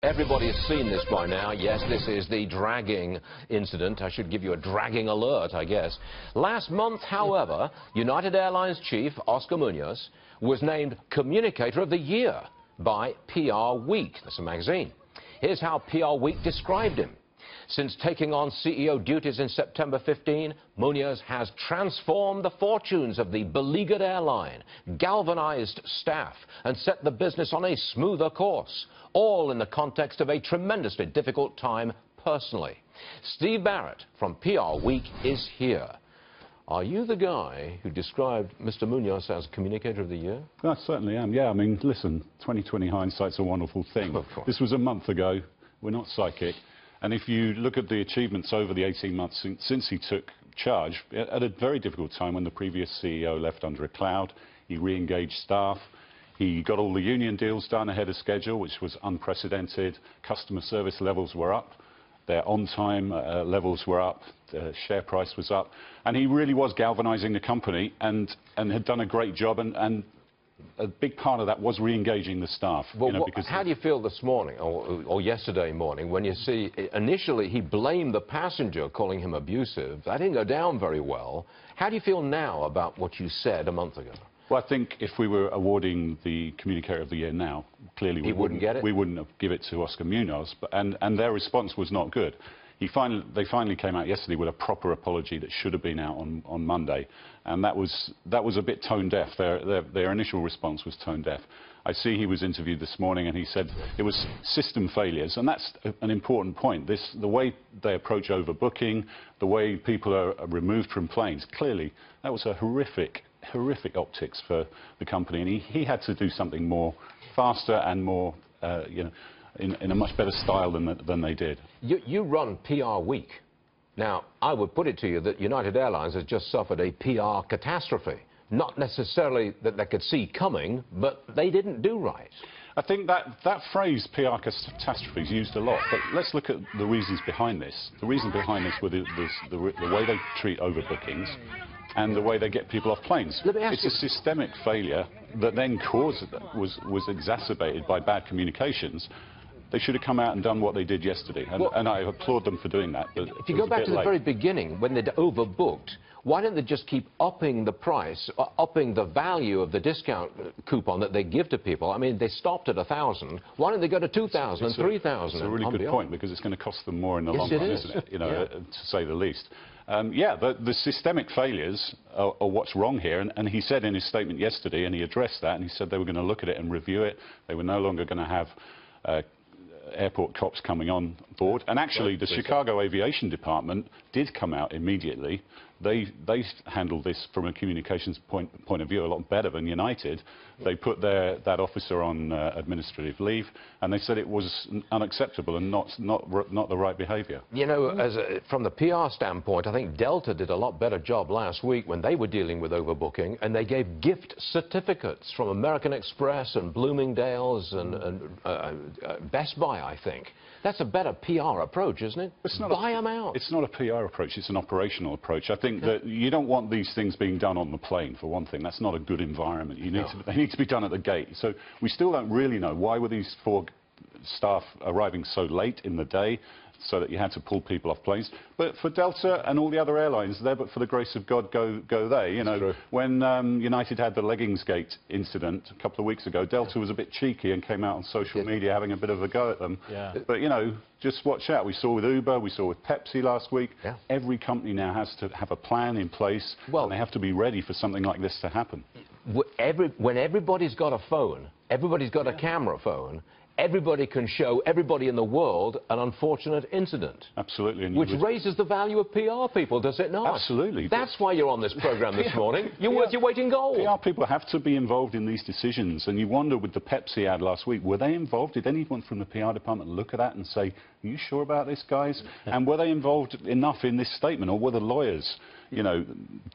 Everybody has seen this by now. Yes, this is the dragging incident. I should give you a dragging alert, I guess. Last month, however, United Airlines chief Oscar Munoz was named Communicator of the Year by PRWeek. That's a magazine. Here's how PRWeek described him. Since taking on CEO duties in September 15, Munoz has transformed the fortunes of the beleaguered airline, galvanized staff, and set the business on a smoother course, all in the context of a tremendously difficult time personally. Steve Barrett from PRWeek is here. Are you the guy who described Mr. Munoz as Communicator of the Year? I certainly am, yeah. I mean, listen, 20/20 hindsight's a wonderful thing. This was a month ago. We're not psychic. And if you look at the achievements over the 18 months since he took charge, at a very difficult time when the previous CEO left under a cloud, he re-engaged staff, he got all the union deals done ahead of schedule, which was unprecedented. Customer service levels were up, their on-time levels were up, the share price was up, and he really was galvanizing the company and had done a great job, and a big part of that was re-engaging the staff. Well, how do you feel this morning, or yesterday morning, when you see, initially he blamed the passenger, calling him abusive. That didn't go down very well. How do you feel now about what you said a month ago? Well, I think if we were awarding the Communicator of the Year now, clearly we wouldn't get it. We wouldn't have give it to Oscar Munoz, and their response was not good. They finally came out yesterday with a proper apology that should have been out on Monday, and that was a bit tone deaf. Their initial response was tone deaf. I see he was interviewed this morning, and he said it was system failures, and that's an important point. The way they approach overbooking, the way people are removed from planes, clearly that was a horrific optics for the company, and he had to do something more faster and more, in a much better style than they did. You run PRWeek. Now, I would put it to you that United Airlines has just suffered a PR catastrophe. Not necessarily that they could see coming, but they didn't do right. I think that phrase, PR catastrophe, is used a lot, but let's look at the reasons behind this. The reason behind this were the way they treat overbookings and the way they get people off planes. It's a systemic failure that then was exacerbated by bad communications. They should have come out and done what they did yesterday, and I applaud them for doing that. But if you go back to the very beginning, when they'd overbooked, why didn't they just keep upping the price, upping the value of the discount coupon that they give to people? I mean, they stopped at 1,000. Why didn't they go to 2,000 and 3,000? It's a really good point, because it's going to cost them more in the long run, isn't it? To say the least. The systemic failures are what's wrong here, and he said in his statement yesterday, and he addressed that, and he said they were going to look at it and review it. They were no longer going to have airport cops coming on board, and actually the Chicago Aviation Department did come out immediately. They handled this from a communications point of view a lot better than United. They put that officer on administrative leave, and they said it was unacceptable and not the right behaviour. You know, from the PR standpoint, I think Delta did a lot better job last week when they were dealing with overbooking, and they gave gift certificates from American Express and Bloomingdale's and Best Buy, I think. That's a better PR approach, isn't it? Buy them out. It's not a PR approach, it's an operational approach. I think that you don't want these things being done on the plane, for one thing. That's not a good environment. They need to be done at the gate. So we still don't really know why were these 4 staff arriving so late in the day, so that you had to pull people off planes. But for Delta and all the other airlines, there, but for the grace of God, go they. You know, when United had the leggings gate incident a couple of weeks ago, Delta was a bit cheeky and came out on social media having a bit of a go at them. But, you know, just watch out. We saw with Uber, we saw with Pepsi last week. Every company now has to have a plan in place, and they have to be ready for something like this to happen. When everybody's got a phone, everybody's got a camera phone, everybody can show everybody in the world an unfortunate incident. Absolutely. Which raises the value of PR people, does it not? Absolutely. That's why you're on this programme this morning. You're worth your weight in gold. PR people have to be involved in these decisions. And you wonder, with the Pepsi ad last week, were they involved? Did anyone from the PR department look at that and say, are you sure about this, guys? And were they involved enough in this statement? Or were the lawyers, you know,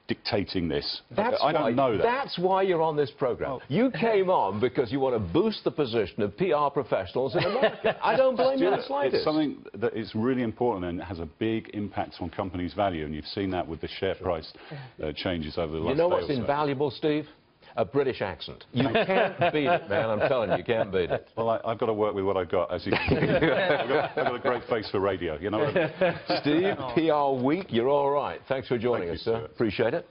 dictating this? I don't know that. That's why you're on this programme. You came on because you want to boost the position of PR professionals in America. I don't blame you in the slightest. It's something that is really important, and it has a big impact on companies' value, and you've seen that with the share price changes over the last day or so. You know what's invaluable, Steve? a British accent. You can't beat it, man. I'm telling you, you can't beat it. Well, I've got to work with what I've got, as you can see. I've got a great face for radio, you know. Steve, PRWeek, you're all right. Thanks for joining us, sir. Appreciate it.